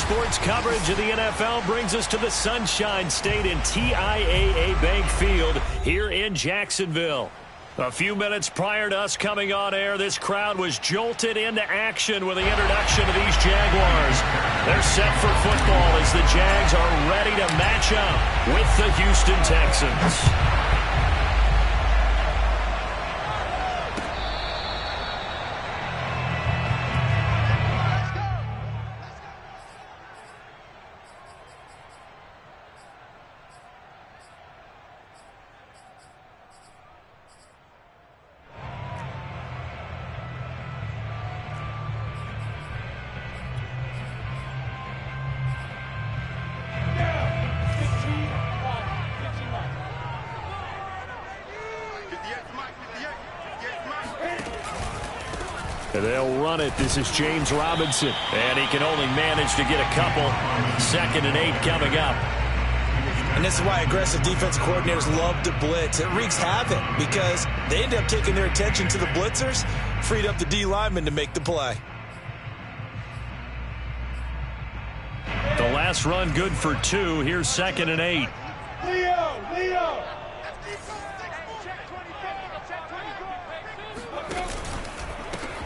sports coverage of the NFL brings us to the Sunshine State in TIAA Bank Field here in Jacksonville. A few minutes prior to us coming on air, this crowd was jolted into action with the introduction of these Jaguars. They're set for football as the Jags are ready to match up with the Houston Texans. They'll run it. This is James Robinson. And he can only manage to get a couple. 2nd and 8 coming up. And this is why aggressive defensive coordinators love to blitz. It wreaks havoc because they end up taking their attention to the blitzers, freed up the D lineman to make the play. The last run good for 2. Here's 2nd and 8. Leo!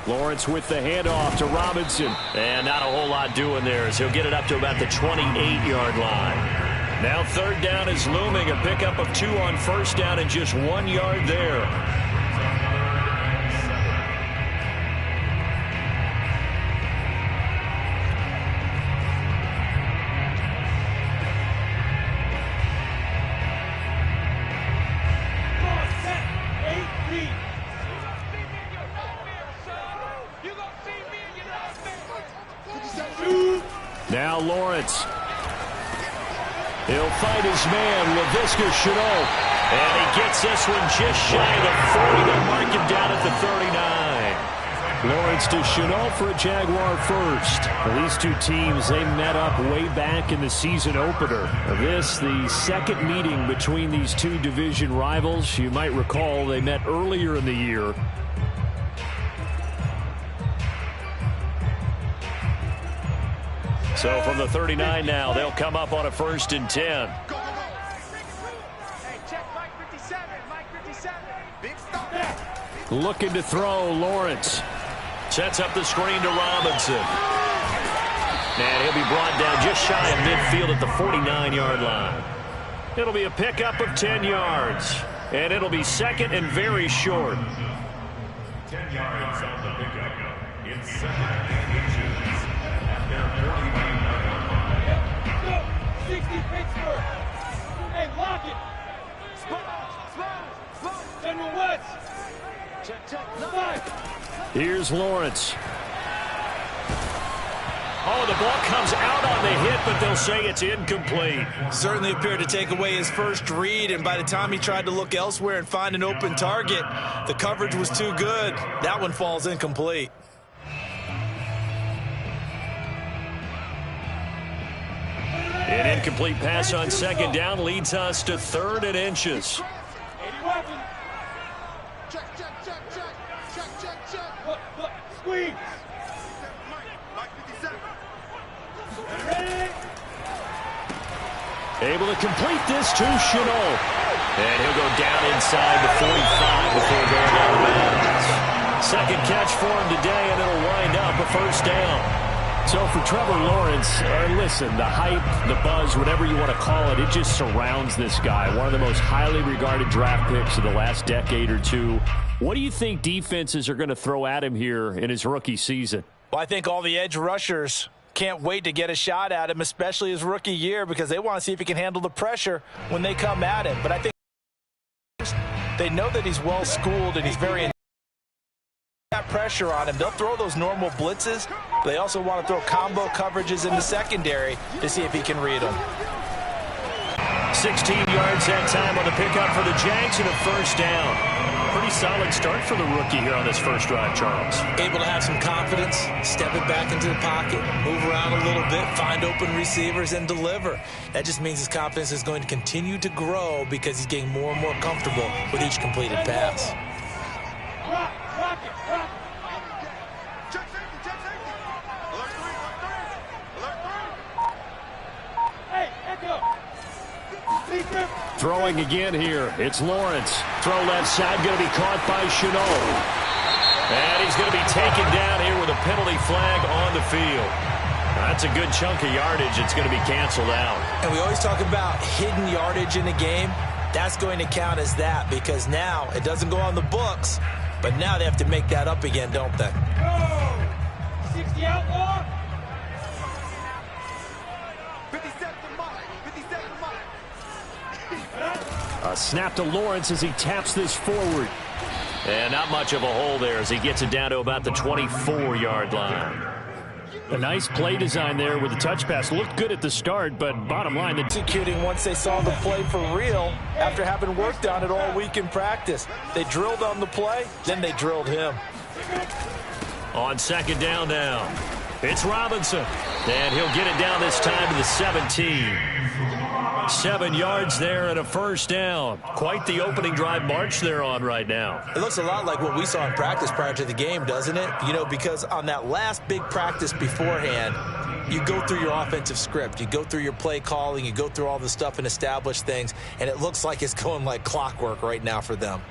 Lawrence with the handoff to Robinson. And not a whole lot doing there as he'll get it up to about the 28-yard line. Now 3rd down is looming. A pickup of 2 on 1st down and just 1 yard there. Now Lawrence. He'll find his man, Laviska Shenault. And he gets this one just shy of the 40. They'll mark him down at the 39. Lawrence to Shenault for a Jaguar first. Well, these two teams, they met up way back in the season opener. This, the second meeting between these two division rivals. You might recall they met earlier in the year. So from the 39 now, they'll come up on a 1st and 10. Looking to throw, Lawrence. Sets up the screen to Robinson. And he'll be brought down just shy of midfield at the 49-yard line. It'll be a pickup of 10 yards. And it'll be 2nd and very short. 10 yards on the pickup. It's 2nd and inches at their 49-yard line. 60 Pittsburgh. Hey, lock it. Slow. General West. Check. Here's Lawrence. Oh, the ball comes out on the hit, but they'll say it's incomplete. Certainly appeared to take away his first read, and by the time he tried to look elsewhere and find an open target, the coverage was too good. That one falls incomplete. An incomplete pass on 2nd down leads us to 3rd and inches. Squeeze. Able to complete this to Shenault. And he'll go down inside the 45 before going out of bounds. 2nd catch for him today, and it'll wind up a 1st down. So for Trevor Lawrence, listen, the hype, the buzz, whatever you want to call it, it just surrounds this guy. One of the most highly regarded draft picks of the last decade or two. What do you think defenses are going to throw at him here in his rookie season? Well, I think all the edge rushers can't wait to get a shot at him, especially his rookie year, because they want to see if he can handle the pressure when they come at him. But I think they know that he's well-schooled and he's very that pressure on him. They'll throw those normal blitzes. They also want to throw combo coverages in the secondary to see if he can read them. 16 yards that time on the pickup for the Jags and a 1st down. Pretty solid start for the rookie here on his first drive, Charles. Able to have some confidence, step it back into the pocket, move around a little bit, find open receivers, and deliver. That just means his confidence is going to continue to grow because he's getting more and more comfortable with each completed pass. Rock it. Check safety. Alert 3. Throwing again here. It's Lawrence. Throw left side, going to be caught by Shenault. And he's going to be taken down here with a penalty flag on the field. That's a good chunk of yardage. It's going to be canceled out. And we always talk about hidden yardage in a game. That's going to count as that because now it doesn't go on the books, but now they have to make that up again, don't they? Go! 60 outlaw! 57 mark. 57 mark. A snap to Lawrence as he taps this forward. And not much of a hole there as he gets it down to about the 24-yard line. A nice play design there with the touch pass. Looked good at the start, but bottom line, Executing once they saw the play for real after having worked on it all week in practice. They drilled on the play, then they drilled him. on second down now. It's Robinson. And he'll get it down this time to the 17. 7 yards there and a first down. Quite the opening drive march they're on right now. It looks a lot like what we saw in practice prior to the game, doesn't it? You know, because on that last big practice beforehand, you go through your offensive script. You go through your play calling. You go through all the stuff and establish things. And it looks like it's going like clockwork right now for them.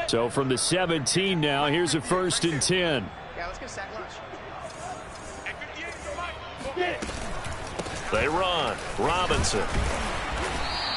So from the 17 now, here's a 1st and 10. Yeah, let's go sack lunch. They run. Robinson.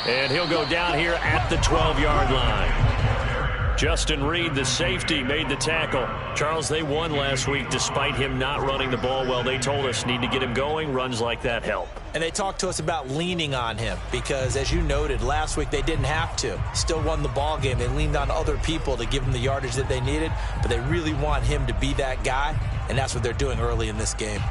And he'll go down here at the 12-yard line. Justin Reed, the safety, made the tackle. Charles, they won last week despite him not running the ball well. They told us need to get him going. Runs like that help. And they talked to us about leaning on him because, as you noted, last week they didn't have to. Still won the ball game. They leaned on other people to give them the yardage that they needed, but they really want him to be that guy, and that's what they're doing early in this game.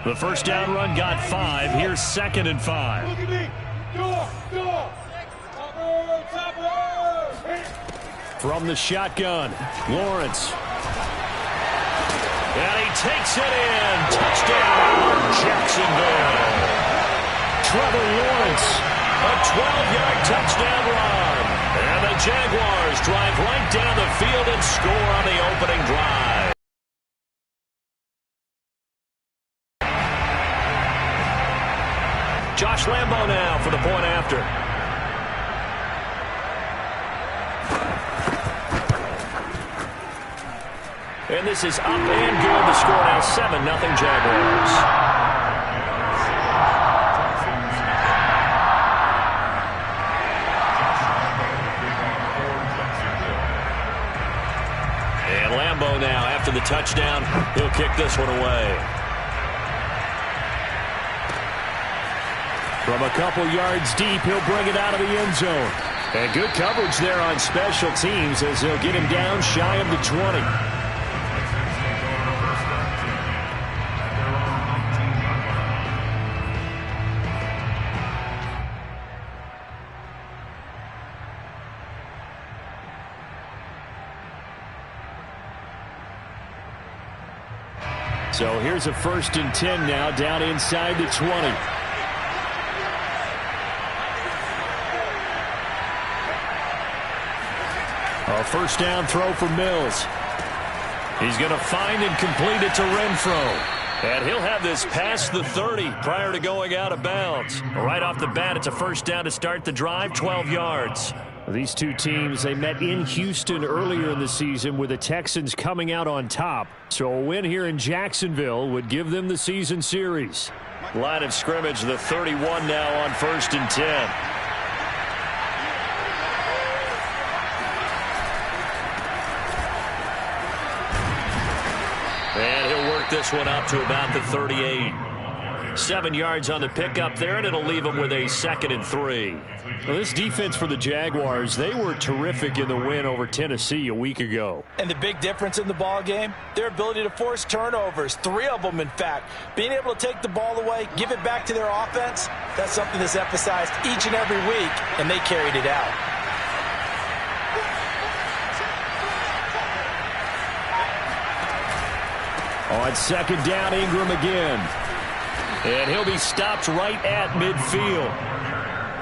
The first down run got 5. Here's 2nd and 5. Look at me. Door. Topper. From the shotgun, Lawrence. And he takes it in. Touchdown, Jacksonville. Trevor Lawrence. A 12-yard touchdown run. And the Jaguars drive right down the field and score on the opening drive. Josh Lambo now for the point after. And this is up and good. The score now 7-0 Jaguars. And Lambo now after the touchdown. He'll kick this one away. From a couple yards deep, he'll bring it out of the end zone. And good coverage there on special teams as they'll get him down shy of the 20. So here's a 1st and 10 now down inside the 20. A first down throw for Mills. He's going to find and complete it to Renfro. And he'll have this past the 30 prior to going out of bounds. Right off the bat, it's a first down to start the drive, 12 yards. These two teams, they met in Houston earlier in the season with the Texans coming out on top. So a win here in Jacksonville would give them the season series. Line of scrimmage, the 31 now on 1st and 10. And he'll work this one up to about the 38. 7 yards on the pickup there, and it'll leave him with a 2nd and 3. Well, this defense for the Jaguars, they were terrific in the win over Tennessee a week ago. And the big difference in the ball game, their ability to force turnovers, 3 of them, in fact. Being able to take the ball away, give it back to their offense, that's something that's emphasized each and every week, and they carried it out. On 2nd down, Ingram again. And he'll be stopped right at midfield.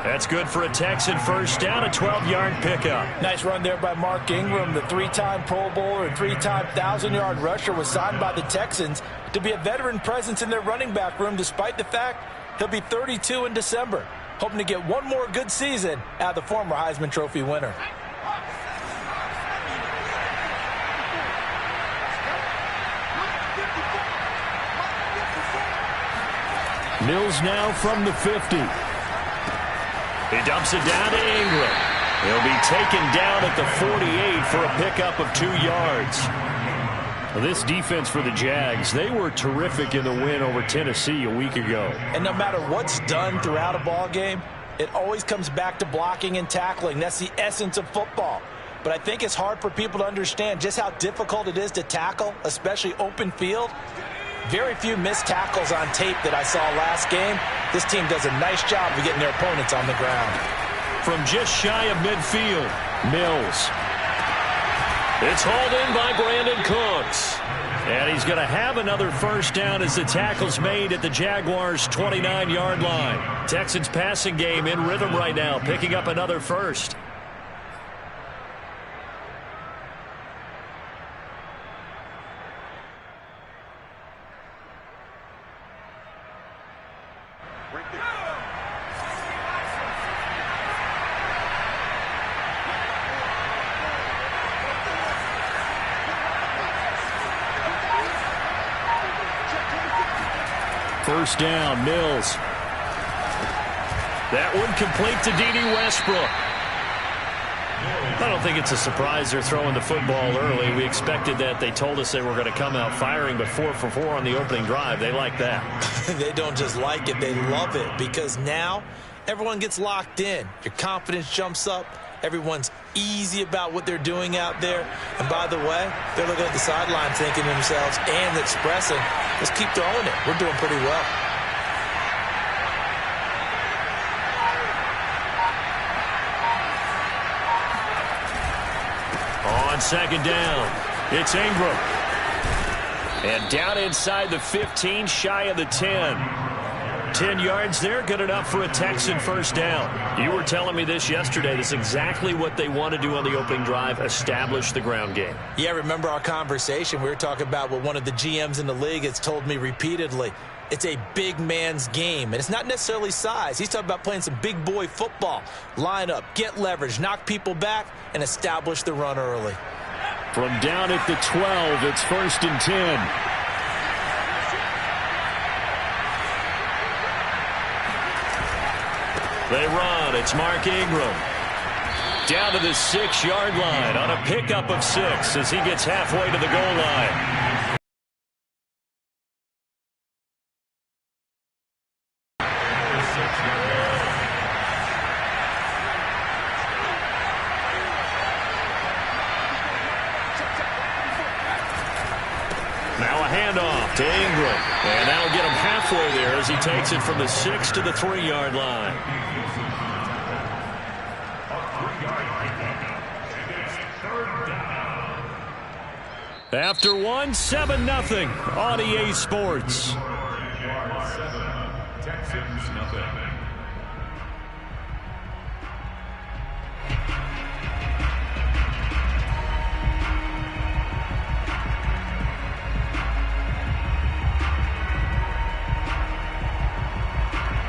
That's good for a Texan first down, a 12-yard pickup. Nice run there by Mark Ingram. The 3-time Pro Bowler and 3-time 1,000-yard rusher was signed by the Texans to be a veteran presence in their running back room, despite the fact he'll be 32 in December. Hoping to get one more good season out of the former Heisman Trophy winner. Mills now from the 50. He dumps it down to Ingram. He'll be taken down at the 48 for a pickup of 2 yards. Well, this defense for the Jags, they were terrific in the win over Tennessee a week ago. And no matter what's done throughout a ball game, it always comes back to blocking and tackling. That's the essence of football. But I think it's hard for people to understand just how difficult it is to tackle, especially open field. Very few missed tackles on tape that I saw last game. This team does a nice job of getting their opponents on the ground. From just shy of midfield, Mills. It's hauled in by Brandon Cooks. And he's going to have another first down as the tackle's made at the Jaguars' 29-yard line. Texans passing game in rhythm right now, picking up another first. First down, Mills. That one complete to D.D. Westbrook. I don't think it's a surprise they're throwing the football early. We expected that. They told us they were going to come out firing, but 4 for 4 on the opening drive. They like that. They don't just like it, they love it, because now everyone gets locked in. Your confidence jumps up. Everyone's easy about what they're doing out there. And by the way, they're looking at the sideline thinking to themselves and expressing, let's keep throwing it. We're doing pretty well. On second down, it's Ingram. And down inside the 15, shy of the 10. 10 yards there, good enough for a Texan first down. You were telling me this yesterday. This is exactly what they want to do on the opening drive, establish the ground game. Yeah, remember our conversation. We were talking about what one of the GMs in the league has told me repeatedly. It's a big man's game, and it's not necessarily size. He's talking about playing some big boy football. Line up, get leverage, knock people back, and establish the run early. From down at the 12, it's 1st and 10. They run. It's Mark Ingram. Down to the 6-yard line on a pickup of 6 as he gets halfway to the goal line. Now a handoff to Ingram. And that'll get him halfway there as he takes it from the 6 to the 3-yard line. After 1, 7-0 on EA Sports. Texans nothing.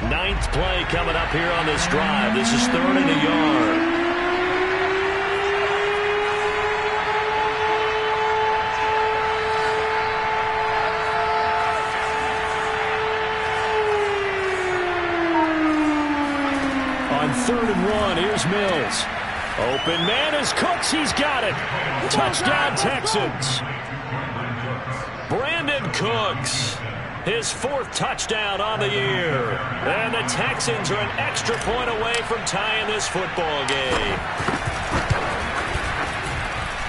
Ninth play coming up here on this drive. This is 3rd and a yard. On 3rd and 1, here's Mills. Open man is Cooks. He's got it. Touchdown, Texans. Brandon Cooks. His 4th touchdown on the year. And the Texans are an extra point away from tying this football game.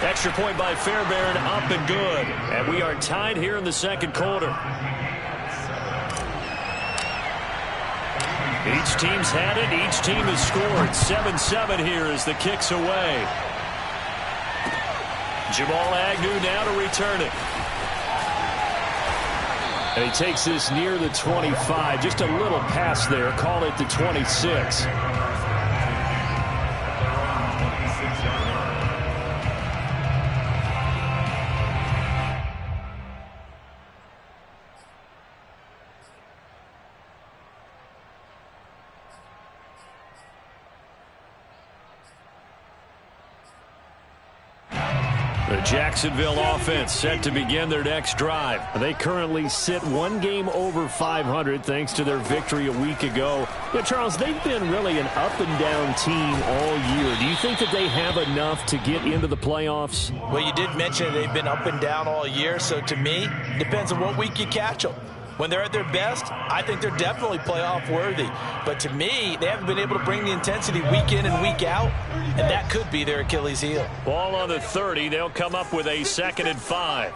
Extra point by Fairbairn, up and good. And we are tied here in the 2nd quarter. Each team's had it. Each team has scored. 7-7 here as the kick's away. Jamal Agnew now to return it. And he takes this near the 25. Just a little pass there. Call it the 26. The Jacksonville offense set to begin their next drive. They currently sit one game over 500 thanks to their victory a week ago. Yeah, Charles, they've been really an up-and-down team all year. Do you think that they have enough to get into the playoffs? Well, you did mention they've been up and down all year, so to me, depends on what week you catch them. When they're at their best, I think they're definitely playoff worthy. But to me, they haven't been able to bring the intensity week in and week out, and that could be their Achilles heel. Ball on the 30. They'll come up with a 2nd and 5.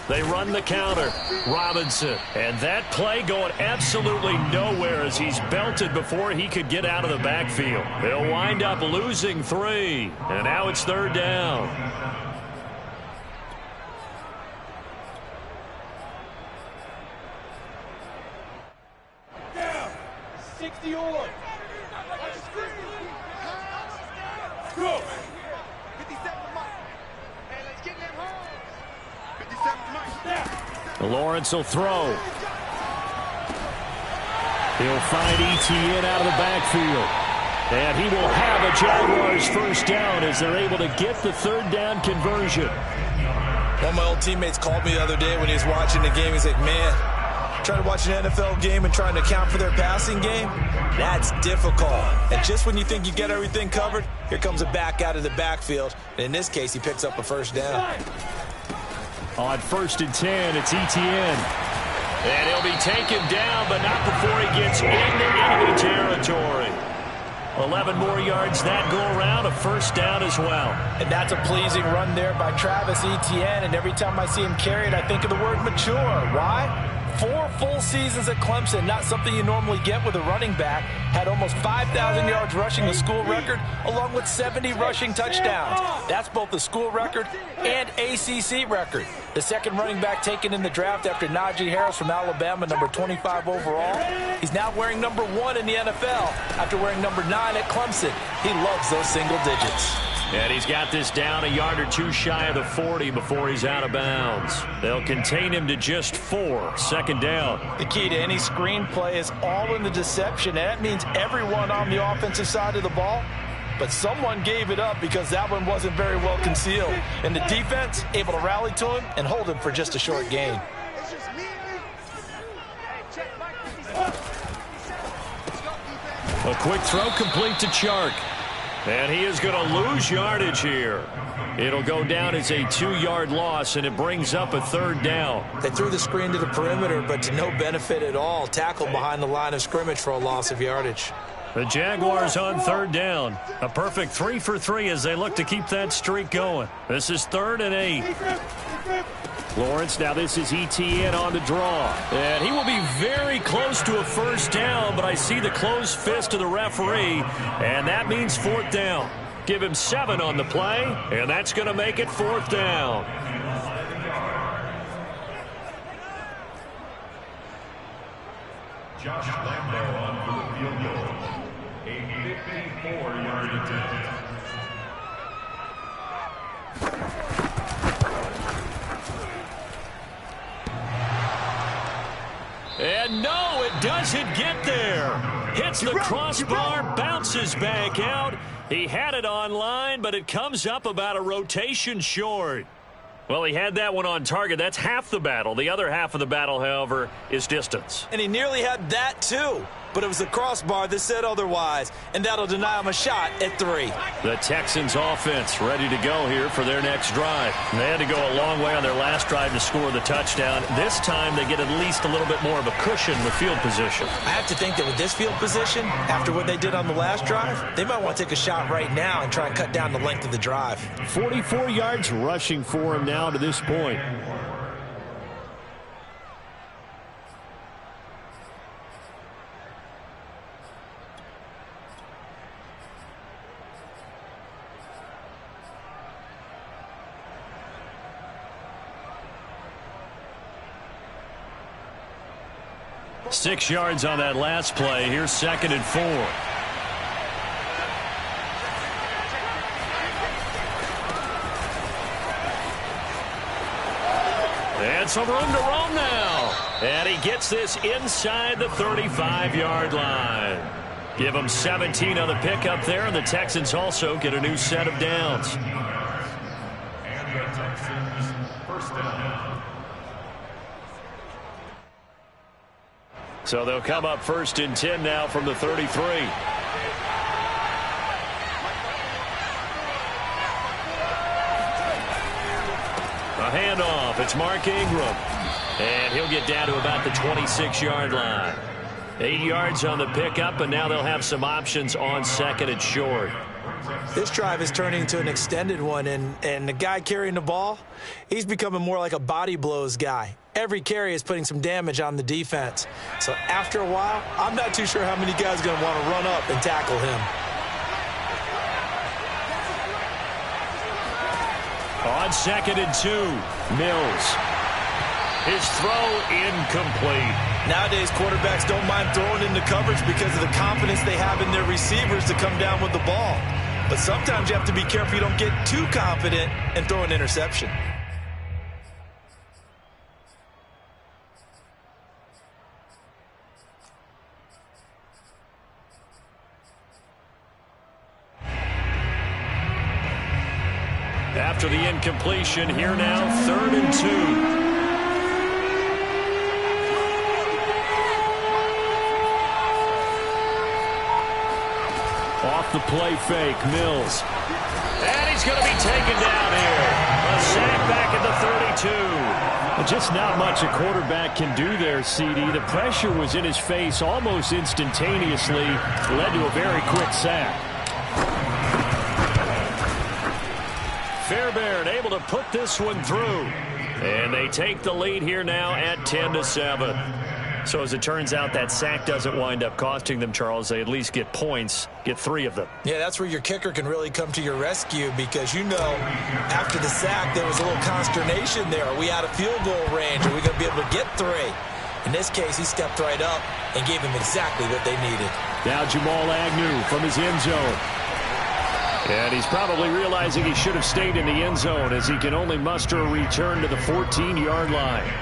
They run the counter. Robinson. And that play going absolutely nowhere as he's belted before he could get out of the backfield. They'll wind up losing 3. And now it's 3rd down. 60 on. Go. 57 to Mike. Hey, let's get them home. 57 to Mike. Lawrence will throw. He'll find Etienne out of the backfield. And he will have a Jaguars first down as they're able to get the 3rd down conversion. One of my old teammates called me the other day when he was watching the game. He's like, man, trying to watch an NFL game and trying to account for their passing game, that's difficult. And just when you think you get everything covered, here comes a back out of the backfield. And in this case, he picks up a first down. On 1st and 10, it's Etienne. And he'll be taken down, but not before he gets into enemy territory. 11 more yards that go around, a first down as well. And that's a pleasing run there by Travis Etienne. And every time I see him carry it, I think of the word mature. Why? 4 full seasons at Clemson, not something you normally get with a running back. Had almost 5,000 yards rushing, the school record, along with 70 rushing touchdowns. That's both the school record and ACC record. The second running back taken in the draft after Najee Harris from Alabama, number 25 overall. He's now wearing number 1 in the NFL after wearing number 9 at Clemson. He loves those single digits. And he's got this down a yard or 2 shy of the 40 before he's out of bounds. They'll contain him to just 4. 2nd down. The key to any screen play is all in the deception. And that means everyone on the offensive side of the ball. But someone gave it up because that one wasn't very well concealed. And the defense able to rally to him and hold him for just a short gain. A quick throw complete to Chark. And he is going to lose yardage here. It'll go down as a 2-yard loss, and it brings up a 3rd down. They threw the screen to the perimeter, but to no benefit at all. Tackled behind the line of scrimmage for a loss of yardage. The Jaguars on 3rd down. A perfect 3 for 3 as they look to keep that streak going. This is 3rd and 8. Lawrence, now this is Etienne on the draw. And he will be very close to a first down, but I see the closed fist of the referee, and that means 4th down. Give him 7 on the play, and that's going to make it 4th down. Josh Lambo on for the field goal. A 54-yard attempt. And no, it doesn't get there. Hits the crossbar, bounces back out. He had it on line, but it comes up about a rotation short. Well, he had that one on target. That's half the battle. The other half of the battle, however, is distance. And he nearly had that, too. But it was the crossbar that said otherwise, and that'll deny him a shot at 3. The Texans offense ready to go here for their next drive. They had to go a long way on their last drive to score the touchdown. This time they get at least a little bit more of a cushion with field position. I have to think that with this field position, after what they did on the last drive, they might want to take a shot right now and try and cut down the length of the drive. 44 yards rushing for him now to this point. Six yards on that last play. Here's 2nd and 4. And some room to roam now. And he gets this inside the 35-yard line. Give him 17 on the pickup there, and the Texans also get a new set of downs. the Texans first down. So they'll come up 1st and 10 now from the 33. A handoff. It's Mark Ingram. And he'll get down to about the 26-yard line. 8 yards on the pickup, and now they'll have some options on 2nd and short. This drive is turning into an extended one, and the guy carrying the ball, he's becoming more like a body blows guy. Every carry is putting some damage on the defense. So after a while, I'm not too sure how many guys are going to want to run up and tackle him. On 2nd and 2, Mills. His throw incomplete. Nowadays, quarterbacks don't mind throwing into coverage because of the confidence they have in their receivers to come down with the ball. But sometimes you have to be careful you don't get too confident and throw an interception. After the incompletion, here now, 3rd and 2. Off the play fake, Mills. And he's going to be taken down here. A sack back at the 32. Well, just not much a quarterback can do there, CD. The pressure was in his face almost instantaneously. Led to a very quick sack. Fairbairn able to put this one through. And they take the lead here now at 10-7. So as it turns out, that sack doesn't wind up costing them, Charles. They at least get points, get 3 of them. Yeah, that's where your kicker can really come to your rescue because, you know, after the sack, there was a little consternation there. Are we out of field goal range? Are we going to be able to get 3? In this case, he stepped right up and gave them exactly what they needed. Now Jamal Agnew from his end zone. And he's probably realizing he should have stayed in the end zone as he can only muster a return to the 14-yard line.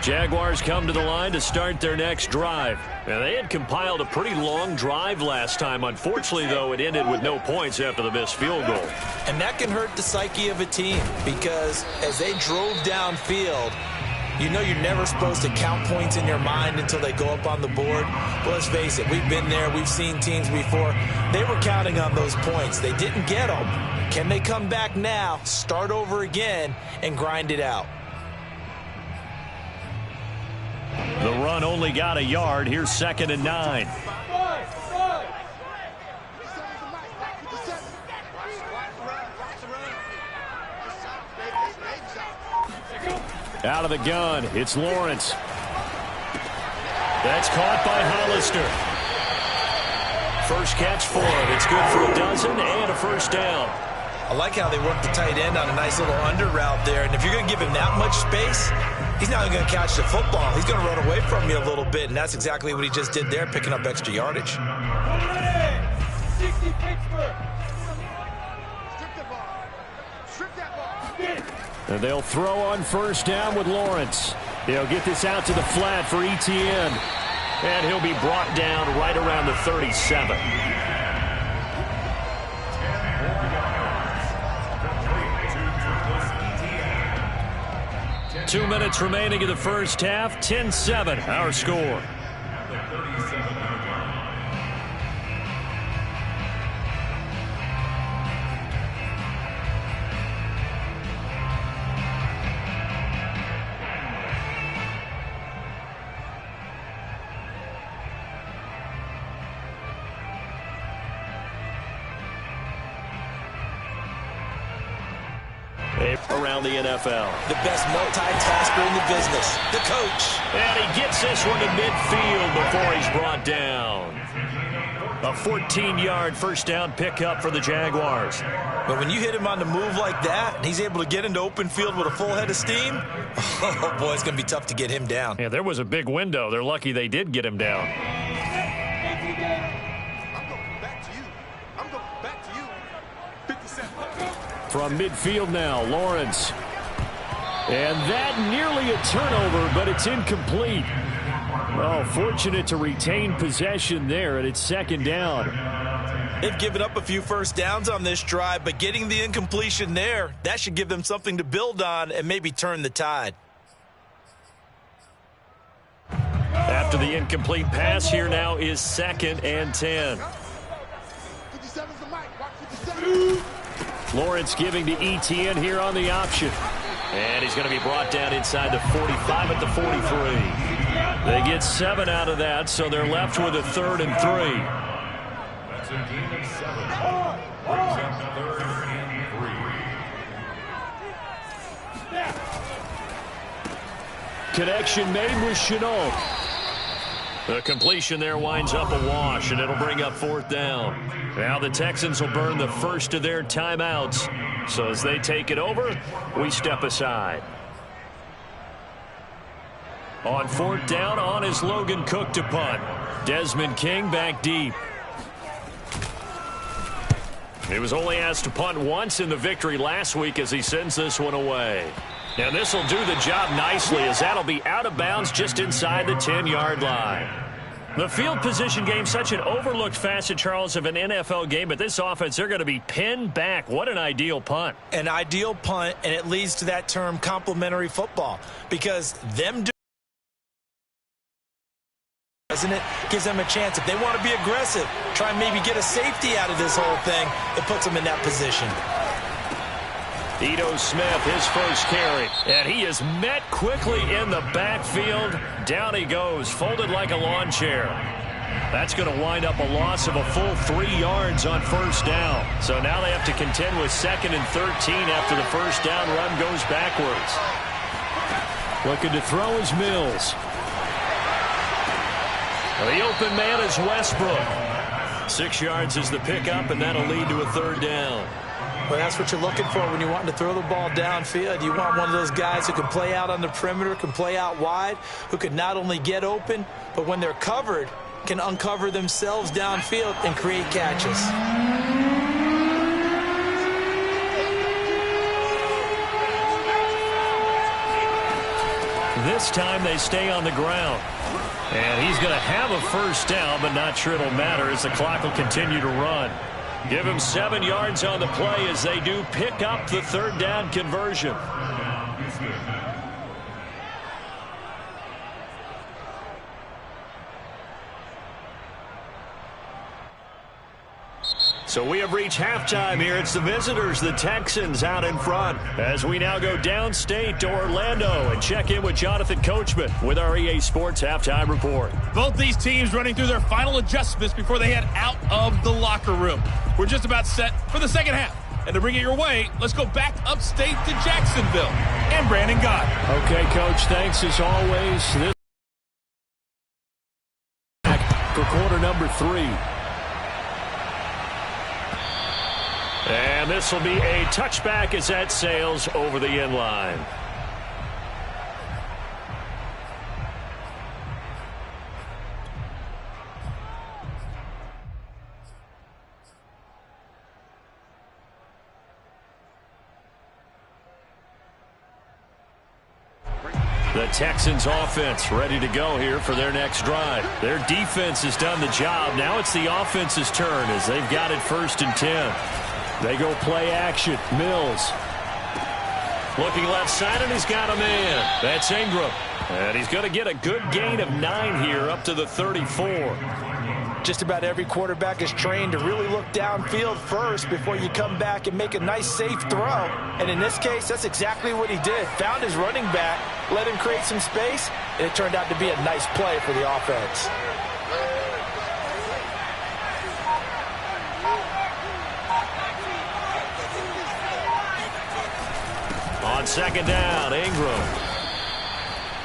Jaguars come to the line to start their next drive. Now, they had compiled a pretty long drive last time. Unfortunately, though, it ended with no points after the missed field goal. And that can hurt the psyche of a team because as they drove downfield, you know you're never supposed to count points in your mind until they go up on the board. But let's face it, we've been there. We've seen teams before. They were counting on those points. They didn't get them. Can they come back now, start over again, and grind it out? The run only got a yard. Here's 2nd and 9. Out of the gun, it's Lawrence. That's caught by Hollister. First catch for him. It's good for a dozen and a first down. I like how they work the tight end on a nice little under route there. And if you're going to give him that much space, he's not going to catch the football. He's going to run away from you a little bit, and that's exactly what he just did there, picking up extra yardage. 60 Pittsburgh. Strip the ball. Strip that ball. And they'll throw on first down with Lawrence. They'll get this out to the flat for Etienne. And he'll be brought down right around the 37. 2 minutes remaining in the first half. 10-7, our score. Around the NFL. The best multitasker in the business, the coach. And he gets this one to midfield before he's brought down. A 14-yard first down pickup for the Jaguars. But when you hit him on the move like that, and he's able to get into open field with a full head of steam, oh boy, it's going to be tough to get him down. Yeah, there was a big window. They're lucky they did get him down. I'm going back to you. I'm going back to you. 57 From midfield now, Lawrence. And that nearly a turnover, but it's incomplete. Well, fortunate to retain possession there, and it's second down. They've given up a few first downs on this drive, but getting the incompletion there, that should give them something to build on and maybe turn the tide. After the incomplete pass, here now is 2nd and 10. 57's the mic. Watch 57. Lawrence giving to Etienne here on the option. And he's going to be brought down inside the 45 at the 43. They get 7 out of that, so they're left with a 3rd and 3. That's a gain of 7. Brings up 3rd and 3. Connection made with Chenault. The completion there winds up a wash, and it'll bring up 4th down. Now the Texans will burn the first of their timeouts. So as they take it over, we step aside. On 4th down, on is Logan Cook to punt. Desmond King back deep. He was only asked to punt once in the victory last week as he sends this one away. And this will do the job nicely as that'll be out of bounds just inside the 10-yard line. The field position game, such an overlooked facet, Charles, of an NFL game, but this offense, they're going to be pinned back. What an ideal punt. An ideal punt, and it leads to that term complementary football, because them doesn't it gives them a chance. If they want to be aggressive, try and maybe get a safety out of this whole thing, it puts them in that position. Ito Smith, his first carry, and he is met quickly in the backfield. Down he goes, folded like a lawn chair. That's going to wind up a loss of a full 3 yards on 1st down. So now they have to contend with 2nd and 13 after the first down run goes backwards. Looking to throw is Mills. The open man is Westbrook. 6 yards is the pickup, and that'll lead to a 3rd down. Well, that's what you're looking for when you're wanting to throw the ball downfield. You want one of those guys who can play out on the perimeter, can play out wide, who can not only get open, but when they're covered, can uncover themselves downfield and create catches. This time they stay on the ground. And he's going to have a first down, but not sure it'll matter as the clock will continue to run. Give him 7 yards on the play as they do pick up the 3rd down conversion. So we have reached halftime here. It's the visitors, the Texans, out in front. As we now go downstate to Orlando and check in with Jonathan Coachman with our EA Sports Halftime Report. Both these teams running through their final adjustments before they head out of the locker room. We're just about set for the second half. And to bring it your way, let's go back upstate to Jacksonville and Brandon Gott. Okay, Coach, thanks as always. This for quarter number 3. And this will be a touchback as that sails over the end line. The Texans offense ready to go here for their next drive. Their defense has done the job. Now it's the offense's turn as they've got it 1st and 10. They go play action. Mills. Looking left side, and he's got a man. That's Ingram. And he's going to get a good gain of 9 here up to the 34. Just about every quarterback is trained to really look downfield first before you come back and make a nice, safe throw. And in this case, that's exactly what he did. Found his running back, let him create some space, and it turned out to be a nice play for the offense. On 2nd down, Ingram.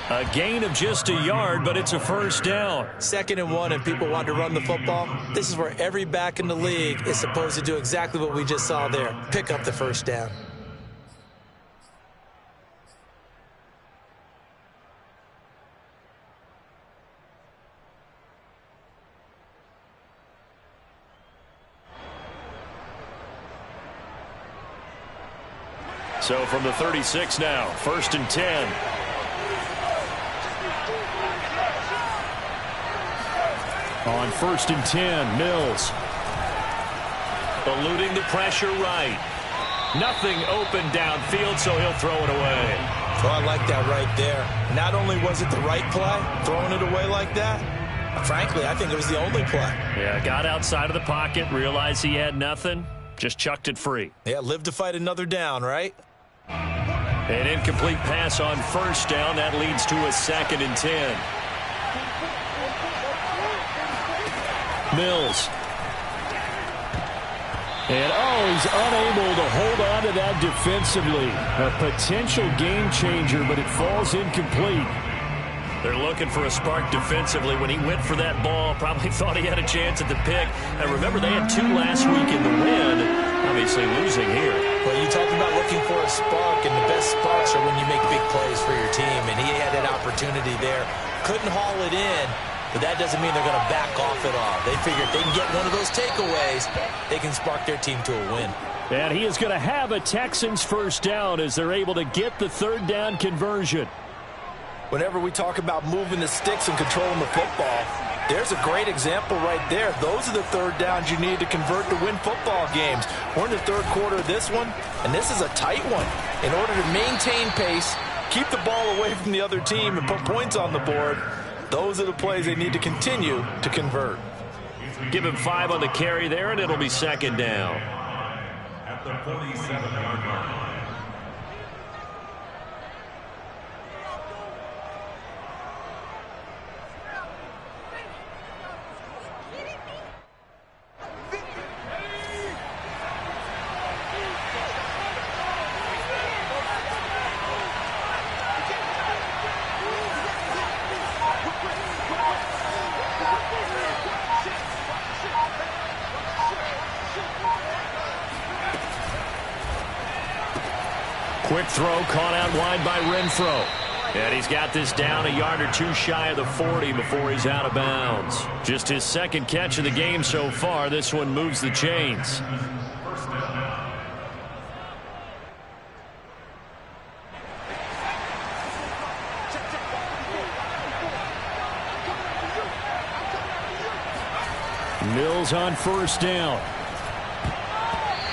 A gain of just a yard, but it's a first down. 2nd and 1, and people want to run the football. This is where every back in the league is supposed to do exactly what we just saw there. Pick up the first down. So from the 36 now, 1st and 10. On 1st and 10, Mills. Eluding the pressure right. Nothing open downfield, so he'll throw it away. Oh, I like that right there. Not only was it the right play, throwing it away like that, frankly, I think it was the only play. Yeah, got outside of the pocket, realized he had nothing, just chucked it free. Yeah, live to fight another down, right? An incomplete pass on 1st down. That leads to a 2nd and 10. Mills. And, he's unable to hold on to that defensively. A potential game changer, but it falls incomplete. They're looking for a spark defensively. When he went for that ball, probably thought he had a chance at the pick. And remember, they had 2 last week in the win. Obviously losing here. Well, you talk about looking for a spark, and the best sparks are when you make big plays for your team. And he had that opportunity there. Couldn't haul it in. But that doesn't mean they're going to back off at all. They figure if they can get one of those takeaways, they can spark their team to a win. And he is going to have a Texans 1st down as they're able to get the 3rd down conversion. Whenever we talk about moving the sticks and controlling the football, there's a great example right there. Those are the 3rd downs you need to convert to win football games. We're in the 3rd quarter of this one, and this is a tight one. In order to maintain pace, keep the ball away from the other team, and put points on the board, those are the plays they need to continue to convert. Give him 5 on the carry there, and it'll be 2nd down. At the 47-yard line. Quick throw caught out wide by Renfro. And he's got this down a yard or 2 shy of the 40 before he's out of bounds. Just his 2nd catch of the game so far. This one moves the chains. Mills on 1st down.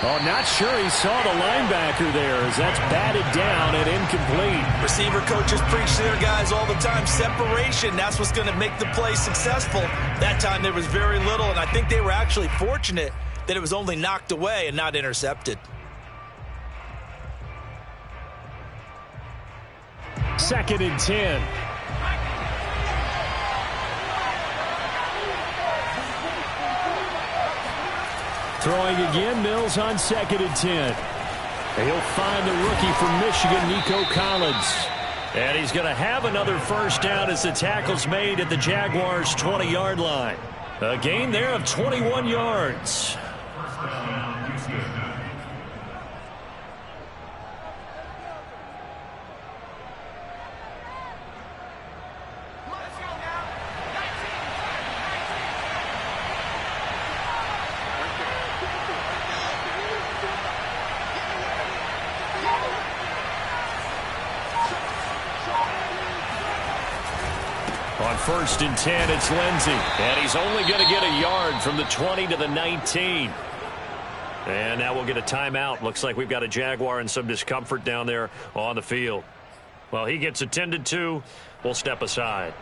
Oh, not sure he saw the linebacker there as that's batted down and incomplete. Receiver coaches preach to their guys all the time. Separation, that's what's going to make the play successful. That time there was very little, and I think they were actually fortunate that it was only knocked away and not intercepted. 2nd and 10. Throwing again, Mills on 2nd and 10. He'll find the rookie from Michigan, Nico Collins. And he's going to have another 1st down as the tackle's made at the Jaguars' 20-yard line. A gain there of 21 yards. On 1st and 10, it's Lindsey. And he's only going to get a yard from the 20 to the 19. And now we'll get a timeout. Looks like we've got a Jaguar and some discomfort down there on the field. Well, he gets attended to. We'll step aside.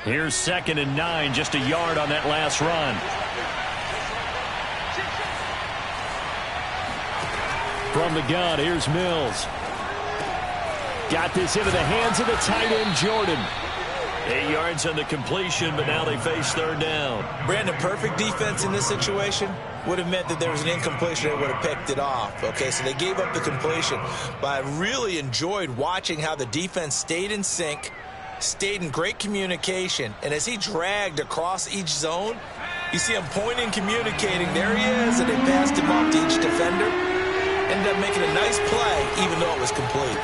Here's 2nd and 9, just a yard on that last run. From the gun, here's Mills. Got this into the hands of the tight end, Jordan. 8 yards on the completion, but now they face 3rd down. Brandon, perfect defense in this situation would have meant that there was an incompletion. They would have picked it off. Okay, so they gave up the completion. But I really enjoyed watching how the defense stayed in sync, stayed in great communication, and as he dragged across each zone, You see him pointing, communicating. There he is, and they passed him off to each defender. Ended up making a nice play, even though it was complete.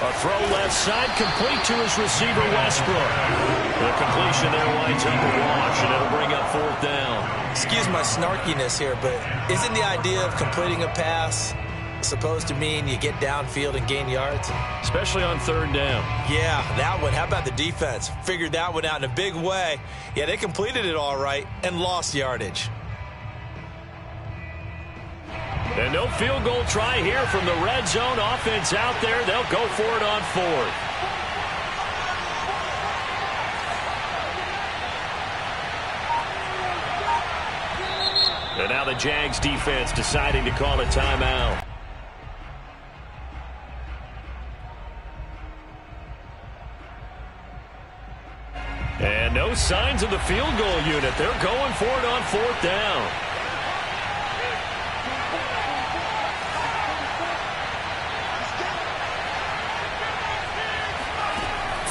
A throw left side, complete to his receiver, Westbrook. The completion there winds up a wash, and it'll bring up 4th down. Excuse my snarkiness here, but isn't the idea of completing a pass supposed to mean you get downfield and gain yards? Especially on 3rd down. Yeah, that one. How about the defense? Figured that one out in a big way. Yeah, they completed it all right and lost yardage. And no field goal try here from the red zone. Offense out there. They'll go for it on 4th. And now the Jags defense deciding to call a timeout. And no signs of the field goal unit. They're going for it on 4th down.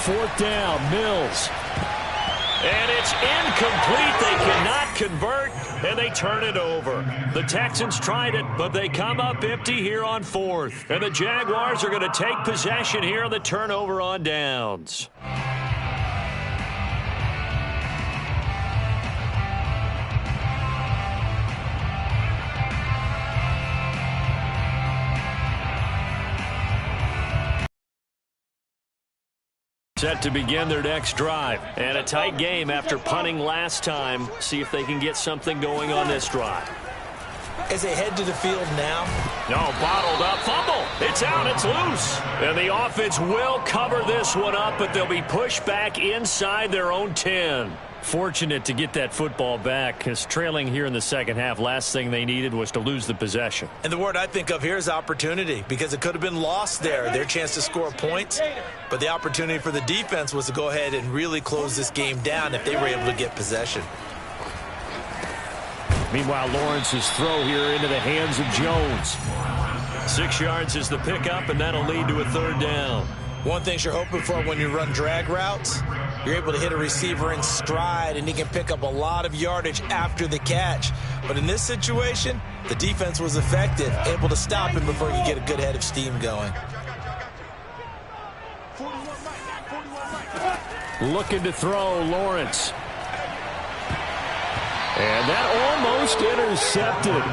Fourth down, Mills. And it's incomplete. They cannot convert, and they turn it over. The Texans tried it, but they come up empty here on 4th. And the Jaguars are going to take possession here on the turnover on downs. Set to begin their next drive. And a tight game after punting last time. See if they can get something going on this drive. As they head to the field now. No, bottled up. Fumble. It's out. It's loose. And the offense will cover this one up, but they'll be pushed back inside their own 10. Fortunate to get that football back, because trailing here in the second half, last thing they needed was to lose the possession. And the word I think of here is opportunity, because it could have been lost there, their chance to score points. But the opportunity for the defense was to go ahead and really close this game down if they were able to get possession. Meanwhile, Lawrence's throw here into the hands of Jones. 6 yards is the pickup, and that'll lead to a 3rd down. One thing you're hoping for when you run drag routes, you're able to hit a receiver in stride, and he can pick up a lot of yardage after the catch. But in this situation, the defense was effective, able to stop him before he could get a good head of steam going. Looking to throw, Lawrence. And that almost intercepted.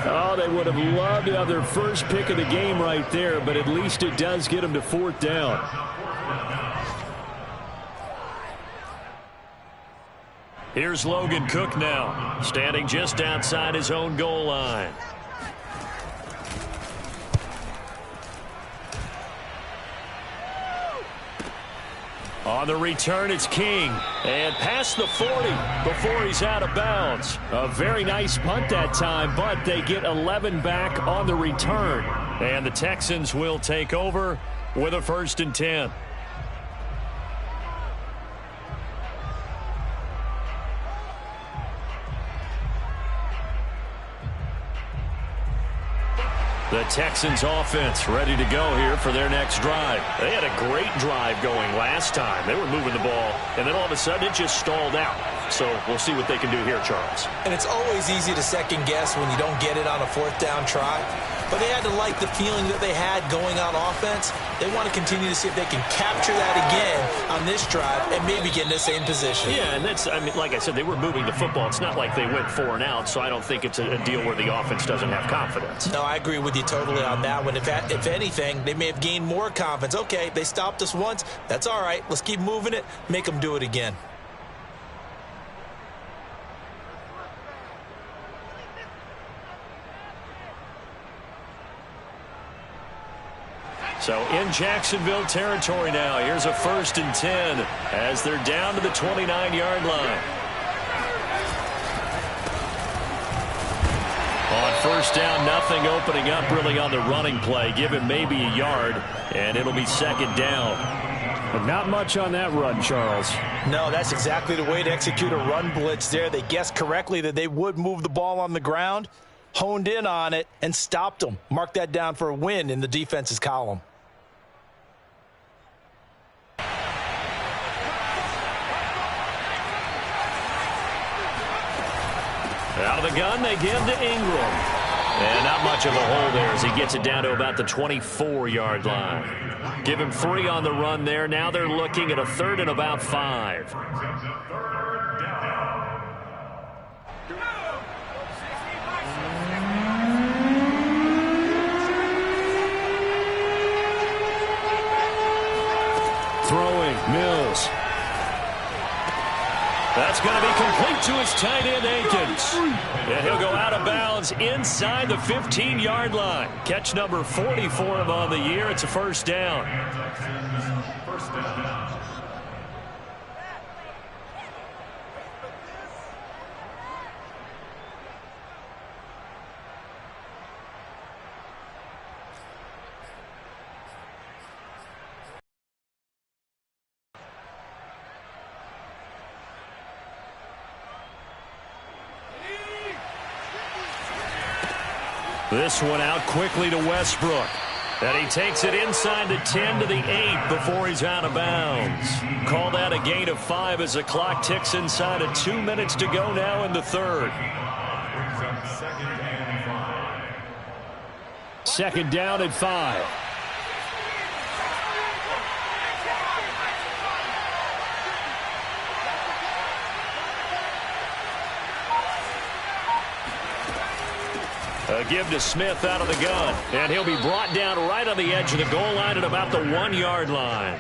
Oh, they would have loved to have their first pick of the game right there, but at least it does get them to 4th down. Here's Logan Cook now, standing just outside his own goal line. On the return, it's King. And past the 40 before he's out of bounds. A very nice punt that time, but they get 11 back on the return. And the Texans will take over with a 1st and 10. The Texans offense ready to go here for their next drive. They had a great drive going last time. They were moving the ball, and then all of a sudden it just stalled out. So we'll see what they can do here, Charles. And it's always easy to second guess when you don't get it on a 4th down try. But they had to like the feeling that they had going on offense. They want to continue to see if they can capture that again on this drive and maybe get in the same position. Yeah, and that's, I mean, like I said, they were moving the football. It's not like they went 4 and out, so I don't think it's a deal where the offense doesn't have confidence. No, I agree with you totally on that one. If anything, they may have gained more confidence. Okay, they stopped us once. That's all right. Let's keep moving it. Make them do it again. So in Jacksonville territory now. Here's a 1st and 10 as they're down to the 29-yard line. On 1st down, nothing opening up really on the running play. Give him maybe a yard, and it'll be 2nd down. But not much on that run, Charles. No, that's exactly the way to execute a run blitz there. They guessed correctly that they would move the ball on the ground, honed in on it, and stopped them. Mark that down for a win in the defense's column. Out of the gun, they give to Ingram. And not much of a hole there as he gets it down to about the 24-yard line. Give him 3 on the run there. Now they're looking at a 3rd and about 5. Throwing, Mills. That's going to be complete to his tight end, Akins. And he'll go out of bounds inside the 15-yard line. Catch number 40 for him on the year. It's a first down. This one out quickly to Westbrook. And he takes it inside the 10 to the 8 before he's out of bounds. Call that a gain of 5 as the clock ticks inside of 2 minutes to go now in the 3rd. Second down at 5. A give to Smith out of the gun. And he'll be brought down right on the edge of the goal line at about the 1-yard line.